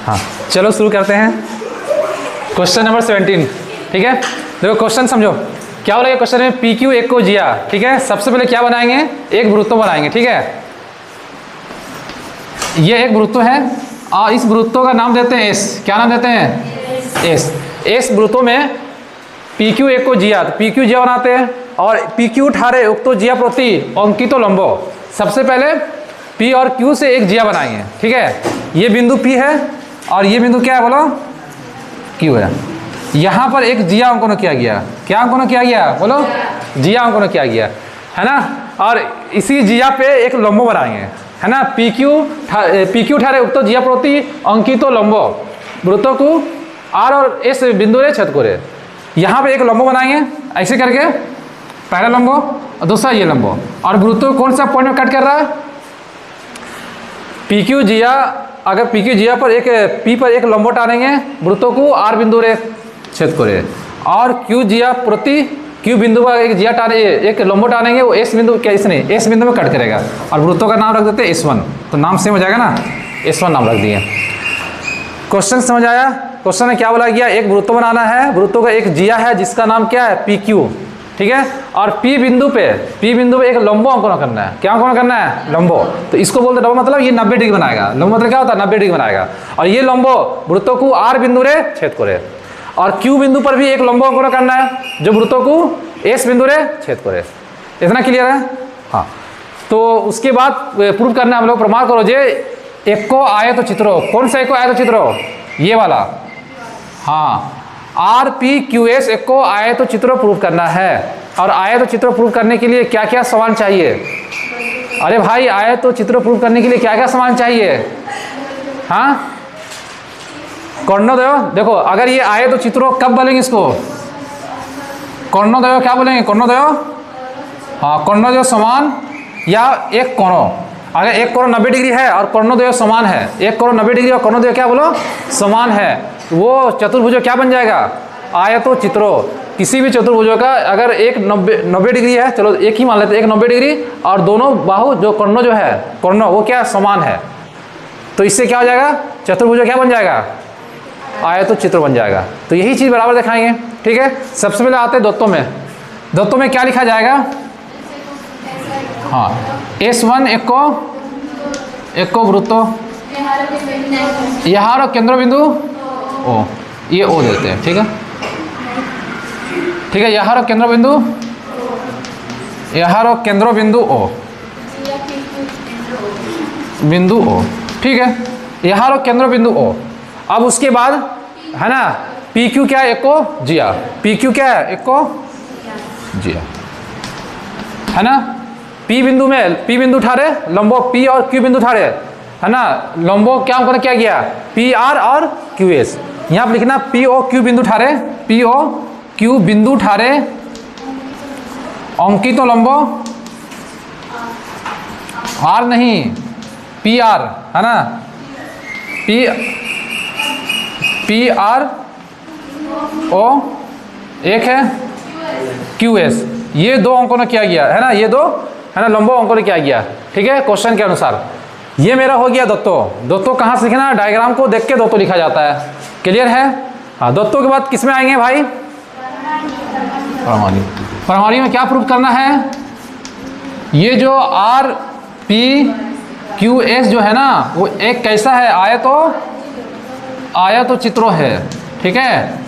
हाँ चलो शुरू करते हैं। क्वेश्चन नंबर 17, ठीक है। देखो क्वेश्चन समझो क्या बोला क्वेश्चन में, पी क्यू एक को जिया, ठीक है। सबसे पहले क्या बनाएंगे, एक वृत्तो बनाएंगे, ठीक है। ये एक वृत्तो है और इस वृत्तो का नाम देते हैं एस। क्या नाम देते हैं, एस। एस वृत्तो में पी क्यू एक को जिया, तो पी क्यू जिया बनाते हैं और पी क्यू ठारे उक्तो जिया प्रति अंकितो लंबो। सबसे पहले पी और क्यू से एक जिया बनाएंगे, ठीक है। ये बिंदु पी है और ये बिंदु क्या है बोलो, क्यू है। यहाँ पर एक जिया अंकन किया गया। क्या अंकन किया गया बोलो, जिया अंकन किया गया, है ना। और इसी जिया पे एक लंबो बनाएंगे, है ना। पी क्यू ठारे उक्तो जिया प्रति अंकितो लंबो वृत्तों को आर और एस बिंदु रे छेद करे। यहाँ पे एक लंबो बनाएंगे ऐसे करके, पहला लंबो और दूसरा ये लंबो, और वृत्तों कौन सा पॉइंट में कट कर रहा है, पी क्यू जिया। अगर पी क्यू जिया पर एक पी पर एक लंबो टानेंगे वृत्तों को आर बिंदु रे छेद करे, और क्यू जिया प्रति क्यू बिंदु पर एक जिया टाने एक लंबो टानेंगे, वो एस बिंदु क्या इसने एस बिंदु में कट करेगा, और वृत्तों का नाम रख देते हैं S1। तो नाम सेम हो जाएगा ना, S1 नाम रख दिए। क्वेश्चन समझ आया। क्वेश्चन में क्या बोला गया, एक वृत्तो बनाना है, वृत्तों का एक जिया है जिसका नाम क्या है पी क्यू, ठीक है। और पी बिंदु पे एक लंबो अंकन करना है। क्या अंकन करना है, लंबो। तो इसको बोलते लंबो मतलब ये 90 डिग्री बनाएगा। लंबो मतलब क्या होता है, 90 डिग्री बनाएगा। और ये लंबो वृत्तों को आर बिंदु रे छेद करे, और क्यू बिंदु पर भी एक लंबो अंकन करना है जो वृत्तों को एस बिंदु रे छेद करे। इतना क्लियर है, हाँ। तो उसके बाद प्रूव करना है हम लोग, प्रमाण करो जे एक को आयतो चित्रो। कौन सा एक को आयतो चित्रो, ये वाला, हाँ। आर पी क्यू एस एक को आयतो चित्र प्रूव करना है। और आयतो चित्र प्रूव करने के लिए क्या क्या सामान चाहिए, अरे भाई आयतो चित्र प्रूव करने के लिए क्या क्या सामान चाहिए, हाँ। कर्णोदय, देखो अगर ये आयतो चित्रो कब बोलेंगे इसको, कर्णोदय क्या बोलेंगे, कर्णोदय, हाँ। कर्णोदय समान या एक कोणों। अगर एक कोण 90 डिग्री है और कर्णोदय समान है, एक कोण 90 डिग्री और कर्णोदय क्या बोलो समान है, वो चतुर्भुज क्या बन जाएगा, आयतो चित्रो। किसी भी चतुर्भुजों का अगर एक 90 डिग्री है, चलो एक ही मान लेते हैं, एक 90 डिग्री और दोनों बाहु जो कर्ण जो है कर्ण वो क्या समान है, तो इससे क्या हो जाएगा, चतुर्भुज क्या बन जाएगा, आयतो चित्र बन जाएगा। तो यही चीज़ बराबर दिखाएंगे, ठीक है। सबसे पहले आते हैं दत्तों में। दत्तों में क्या लिखा जाएगा, हाँ S1 एक को वृत्तो, यहाँ केंद्र बिंदु ओ, ये ओ देते हैं, ठीक है, ठीक है। यहाँ केंद्र बिंदु, यहाँ केंद्र बिंदु ओ, बिंदु ओ, ठीक है। यहाँ केंद्र बिंदु ओ। अब उसके बाद है ना पी क्यू क्या है, एक को जिया। पी क्यू क्या है, एक को जिया, है ना। पी बिंदु में पी बिंदु ठारे लंबो, पी और क्यू बिंदु ठारे, है ना। लंबो क्या अंकन क्या गया, पी आर और क्यू एस। यहाँ पर लिखना पी ओ क्यू बिंदु ठारे, पी ओ क्यू बिंदु ठारे अंकितो लंबो, आर नहीं पी आर, है ना। पी आर ओ एक है क्यू एस, ये दो अंकों ने किया गया है ना, ये दो है ना लंबो अंकों ने किया गया, ठीक है। क्वेश्चन के अनुसार ये मेरा हो गया दत्तो। दत्तो कहाँ से लिखना, डायग्राम को देख के दत्तो लिखा जाता है, क्लियर है। हाँ दत्तो के बाद किस में आएंगे भाई, परमाणु। परमाणु में क्या प्रूव करना है, ये जो आर पी क्यू एस जो है ना वो एक कैसा है, आयतो चित्रो है, ठीक है।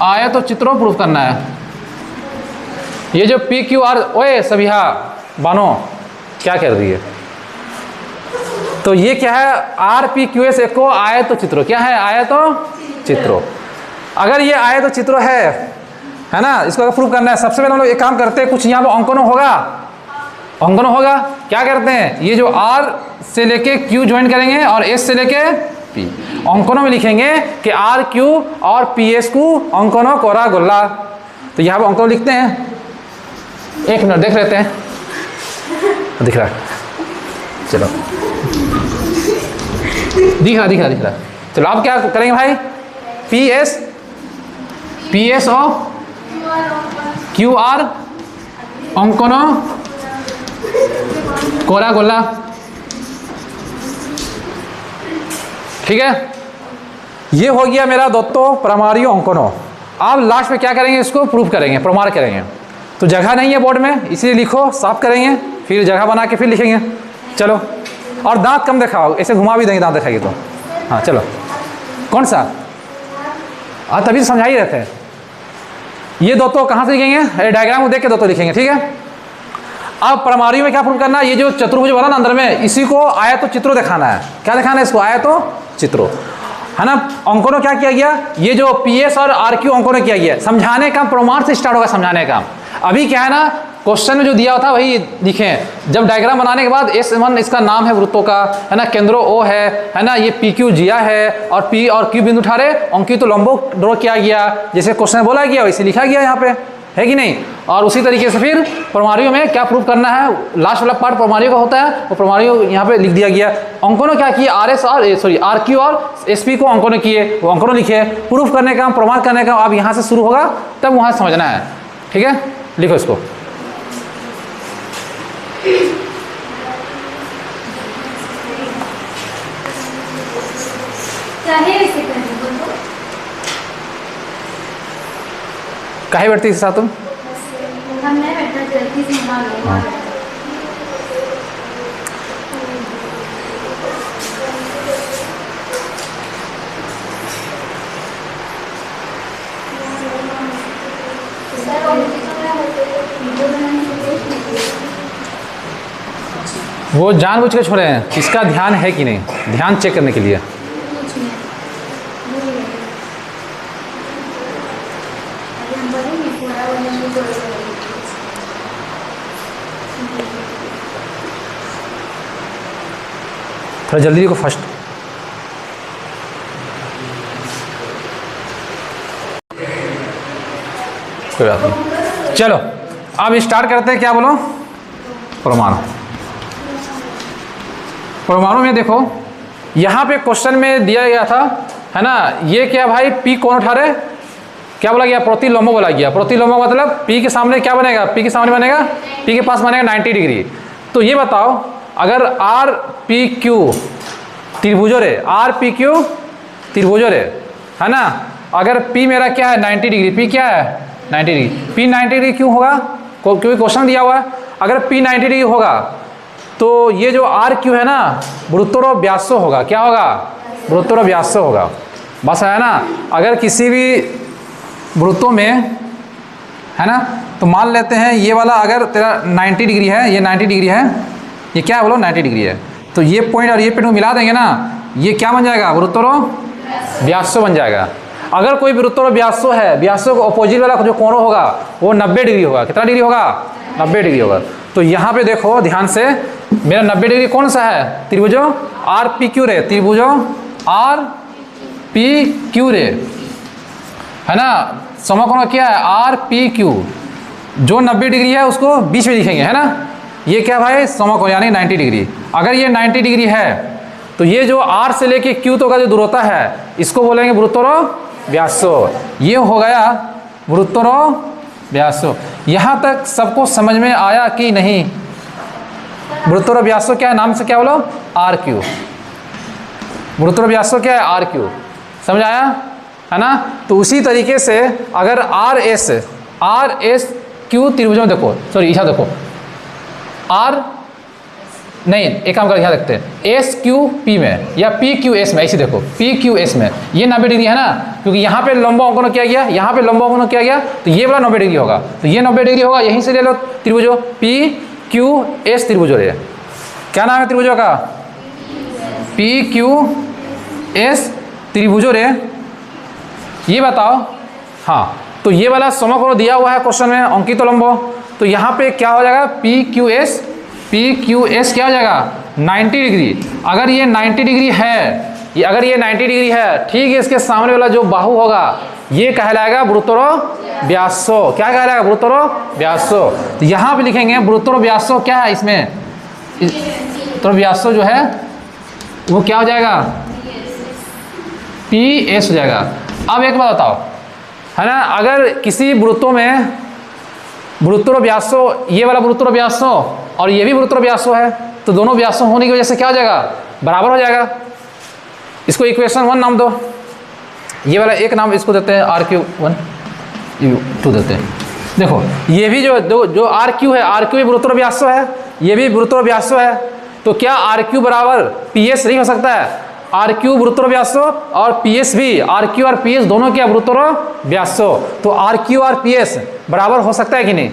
आयतो चित्रो प्रूव करना है। ये जो पी क्यू आर, ओए सभी बानो क्या कर रही है, तो ये क्या है, आर पी क्यू एस एक को आयतो चित्रो, क्या है, आयतो चित्रो। अगर ये आयतो चित्रो है ना, इसको अगर प्रूव करना है, सबसे पहले हम लोग एक काम करते हैं, कुछ यहाँ पर अंकनो होगा। क्या करते हैं, ये जो आर से लेके क्यू ज्वाइन करेंगे और एस से लेके पी, अंकनों में लिखेंगे कि आर क्यू और पी एस को अंकनो कोरा गोल्ला। तो यहाँ पर अंकन लिखते हैं, एक मिनट देख लेते हैं, दिख रहा है, चलो दिख रहा। चलो आप क्या करेंगे भाई, P S O Q R अंकनो कोरा गोला, ठीक है। ये हो गया मेरा दोस्तों प्रमाणियों अंकनों। अब लास्ट में क्या करेंगे, इसको प्रूफ करेंगे, प्रमाण करेंगे। तो जगह नहीं है बोर्ड में, इसलिए लिखो, साफ करेंगे, फिर जगह बना के फिर लिखेंगे। चलो, और दांत कम दिखाओ, ऐसे घुमा भी देंगे दांत दिखाएगी तो। हाँ चलो, कौन सा? हाँ तभी समझा ही रहते हैं। ये दोस्तों कहाँ से लिखेंगे, डायग्राम को देख के दोस्तों लिखेंगे, ठीक है। अब प्रमाणियों में क्या प्रूफ करना है, ये जो चतुर्भुज वाला ना अंदर में, इसी को आयतो चित्रो दिखाना है। क्या दिखाना है इसको, आयतो चित्रो, है ना। अंकों क्या किया गया, ये जो पीएस और आरक्यू अंकों ने किया गया, समझाने का प्रमाण से स्टार्ट होगा समझाने का। अभी क्या है ना, क्वेश्चन में जो दिया था वही लिखे। जब डायग्राम बनाने के बाद S1 इसका नाम है वृत्तों का, है ना, केंद्रो O है ना, ये PQ जिया है, और P और Q बिंदु उठा रहे, अंकित तो लंबो ड्रॉ किया गया, जैसे क्वेश्चन बोला गया वैसे लिखा गया यहाँ पे, है कि नहीं। और उसी तरीके से फिर प्रमाणियों में क्या प्रूफ करना है, लास्ट वाला पार्ट प्रमाणियों का होता है, वो प्रमाणियों यहाँ पे लिख दिया गया। अंकों ने क्या किया, RQ और SP को अंकों ने किए, वो अंकों ने लिखे। प्रूफ करने का, प्रमाण करने का अब यहाँ से शुरू होगा, तब वहाँ समझना है, ठीक है। लिखो इसको। काहे बैठती है साथ तुम? हम नहीं बैठना, जल्दी से वहाँ गए। वो जानबूझ के छोड़े हैं, इसका ध्यान है कि नहीं, ध्यान चेक करने के लिए। थोड़ा जल्दी को फर्स्ट। कोई बात नहीं, चलो अब स्टार्ट करते हैं। क्या बोलो, परमाणु। परमाणु में देखो, यहाँ पे क्वेश्चन में दिया गया था, है ना, ये क्या भाई, P कौन उठा रहे, क्या बोला गया, प्रतिलंब बोला गया। प्रतिलंब मतलब P के सामने क्या बनेगा, P के सामने बनेगा, P के पास बनेगा 90 डिग्री। तो ये बताओ, अगर RPQ त्रिभुजो रे, RPQ त्रिभुजो रे, है ना, अगर P मेरा क्या है 90 डिग्री, P क्या है 90 डिग्री, P 90 डिग्री क्यों होगा, क्योंकि क्वेश्चन दिया हुआ है। अगर P 90 डिग्री होगा तो ये जो RQ है ना, वृत्तोरो व्यासो होगा। क्या होगा, वृत्तोरो व्यासो होगा। बस है ना। अगर किसी भी वृत्तों में, है ना, तो मान लेते हैं ये वाला अगर तेरा 90 डिग्री है, ये 90 डिग्री है, ये क्या है बोलो 90 डिग्री है, तो ये पॉइंट और ये पॉइंट मिला देंगे ना, ये क्या बन जाएगा, वृत्तोरो व्यासो बन जाएगा। अगर कोई वृत्तोरो व्यासो है, व्यासो को अपोजिट वाला जो कोण होगा वो 90 डिग्री होगा। कितना डिग्री होगा, 90 डिग्री होगा। तो यहाँ पे देखो ध्यान से, मेरा 90 डिग्री कौन सा है, त्रिभुजो RPQ रे, त्रिभुजो RPQ रे, है ना। समकोण क्या है, RPQ, जो 90 डिग्री है उसको बीच में लिखेंगे, है ना। ये क्या भाई, समकोण यानी 90 डिग्री। अगर ये 90 डिग्री है तो ये जो R से लेके Q तक का जो दूरता है, इसको बोलेंगे वृत्तोरो व्यासो। ये हो गया वृत्तोरो व्यासो। यहाँ तक सबको समझ में आया कि नहीं। वृत्तोरो व्यासो क्या है, नाम से क्या बोलो, RQ। वृत्तोरो व्यासो क्या है, RQ। समझ आया, है ना। तो उसी तरीके से अगर RSQ त्रिभुजों में देखो, सॉरी यहाँ देखो, R नहीं, एक काम कर यहाँ देखते हैं, SQP में या PQS में, ऐसे देखो PQS में ये 90 डिग्री है ना, क्योंकि यहाँ पे लंबा अंकन किया गया, यहाँ पे लंबा अंकन किया गया, तो ये वाला 90 डिग्री होगा। तो ये 90 डिग्री होगा, यहीं से ले लो त्रिभुजो PQS त्रिभुजो रे। क्या नाम है त्रिभुजों का, PQS त्रिभुजो रे। ये बताओ, हाँ, तो ये वाला समकोण दिया हुआ है क्वेश्चन में, अंकित लंबो। तो यहाँ पे क्या हो जाएगा, PQS क्या हो जाएगा, 90 डिग्री। अगर ये 90 डिग्री है, ये अगर ये 90 डिग्री है, ठीक है, इसके सामने वाला जो बाहु होगा ये कहलाएगा वृत्तोरो व्यासो। क्या कहलाएगा, वृत्तोरो व्यासो। तो यहाँ पे लिखेंगे वृत्तोरो व्यासो क्या है, इसमें तो व्यासो जो है वो क्या हो जाएगा, PS हो जाएगा। अब एक बात बताओ, है ना, अगर किसी वृत्तों में वृत्तोरो व्यासो, ये वाला वृत्तोरो व्यासो और ये भी वृत्तोरो व्यासो है, तो दोनों व्यासो होने की वजह से क्या हो जाएगा, बराबर हो जाएगा। इसको इक्वेशन 1 नाम दो। ये वाला एक नाम इसको देते हैं RQ1 U2 देते हैं। देखो ये भी जो RQ है, RQ भी गुरुत्वाकर्षण व्यासो है, ये भी गुरुत्वाकर्षण व्यासो है। तो क्या RQ बराबर PS नहीं हो सकता है? RQ गुरुत्वाकर्षण व्यासो और PS भी, RQ और PS दोनों क्या गुरुत्वाकर्षण व्यासो। तो RQ और PS बराबर हो सकता है कि नहीं?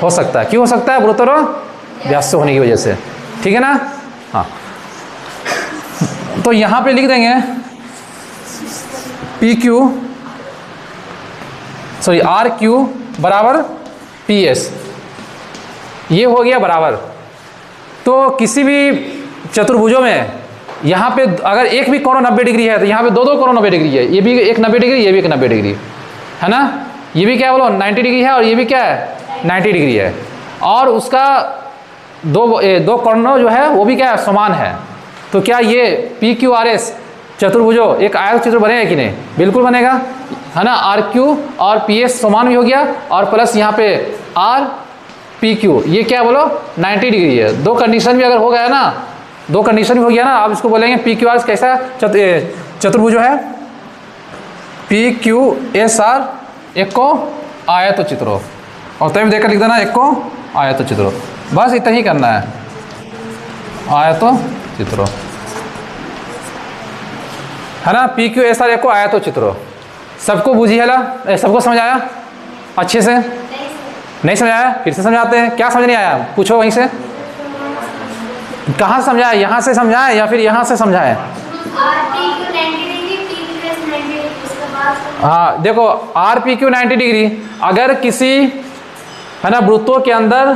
हो सकता है। क्यों हो सकता है? गुरुत्वाकर्षण व्यासो होने की वजह से। ठीक है ना? हाँ, तो यहां पे लिख देंगे RQ बराबर PS, ये हो गया बराबर। तो किसी भी चतुर्भुजों में यहाँ पे अगर एक भी कोण 90 डिग्री है तो यहाँ पे दो कोण 90 डिग्री है। ये भी एक 90 डिग्री, ये भी एक 90 डिग्री है ना। ये भी क्या बोलो 90 डिग्री है और ये भी क्या है 90 डिग्री है। और उसका दो कोण जो है वो भी क्या है समान है। तो क्या ये PQRS चतुर्भुजों एक आयत चित्र बनेगा कि नहीं? बिल्कुल बनेगा, है ना। RQ और PS समान भी हो गया और प्लस यहाँ पे RPQ, ये क्या बोलो 90 डिग्री है। दो कंडीशन भी अगर हो गया ना, दो कंडीशन भी हो गया ना, आप इसको बोलेंगे PQRS कैसा चतुर्भुज जो है PQSR एक को आयत चित्रो, और तभी देखकर लिख देना एक को आयत चित्रो। बस इतना ही करना है, आयत चित्रो, है ना। PQSR एक को आयत चित्रो। सबको बुझी है ला? सबको समझ आया अच्छे से? नहीं समझ आया? फिर से समझाते हैं। क्या समझ नहीं आया पूछो वहीं से। कहाँ से समझाए? यहाँ से समझाए या फिर यहाँ से समझाए? हाँ देखो RPQ 90 डिग्री, अगर किसी है ना वृत्तों के अंदर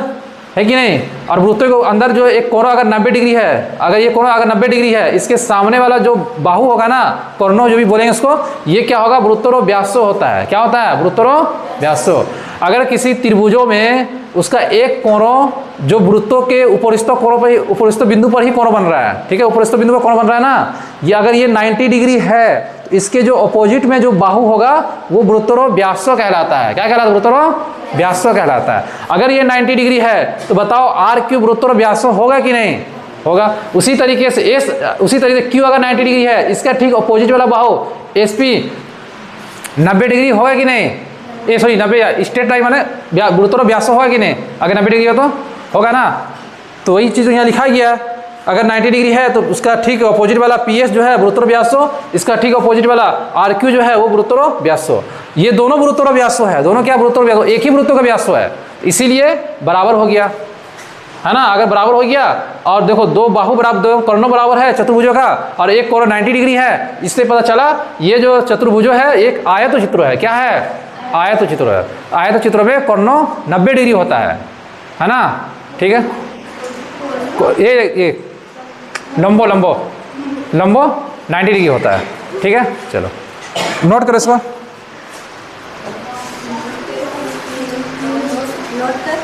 है कि नहीं, और वृत्तों के अंदर जो एक कोण अगर 90 डिग्री है, अगर ये कोण अगर 90 डिग्री है, इसके सामने वाला जो बाहु होगा ना, कोर्णो जो भी बोलेंगे उसको, ये क्या होगा वृत्तरो व्यासो होता है। क्या होता है? वृत्तरो व्यासो। अगर किसी त्रिभुजों में उसका एक कोण जो वृत्तों के उपरिस्थ कोण पर, उपरिस्थ बिंदु पर ही कोण बन रहा है, ठीक है, उपरिस्थ बिंदु पर कोण बन रहा है ना, ये अगर ये 90 डिग्री है तो इसके जो अपोजिट में जो बाहु होगा वो वृत्तरो व्यासो कहलाता है। क्या कहलाता है? वृत्तरो व्यासो कहलाता है। अगर ये 90 डिग्री है तो बताओ RQ वृत्तरो व्यासो होगा कि नहीं? होगा। उसी तरीके से उसी तरीके से Q अगर 90 डिग्री है, इसका ठीक अपोजिट वाला बाहु SP 90 डिग्री होगा कि नहीं? सॉरी 90 स्ट्रेट लाइन माने वृत्तरो व्यासो होगा कि नहीं? अगर 90 डिग्री हो तो होगा ना। तो वही चीज़ यहाँ लिखा गया, अगर 90 डिग्री है तो उसका ठीक अपोजिट वाला PS जो है वृत्तरो व्यासो, इसका ठीक अपोजिट वाला RQ जो है वो वृत्तरो व्यासो। ये दोनों वृत्तरो व्यासो है, दोनों क्या वृत्तरो व्यासो, एक ही वृत्तों का व्यासो है, इसीलिए बराबर हो गया, है ना। अगर बराबर हो गया और देखो दो बाहु बराबर, दो कोणों बराबर है चतुर्भुजों का, और एक कोण 90 डिग्री है, इससे पता चला ये जो चतुर्भुजो है एक आयत चित्र है। क्या है? आयत चित्र है। आयत चित्र में कोणों 90 डिग्री होता है ना। ठीक है, ये लंबो 90 डिग्री होता है। ठीक है, चलो नोट करो इसको। नोट कर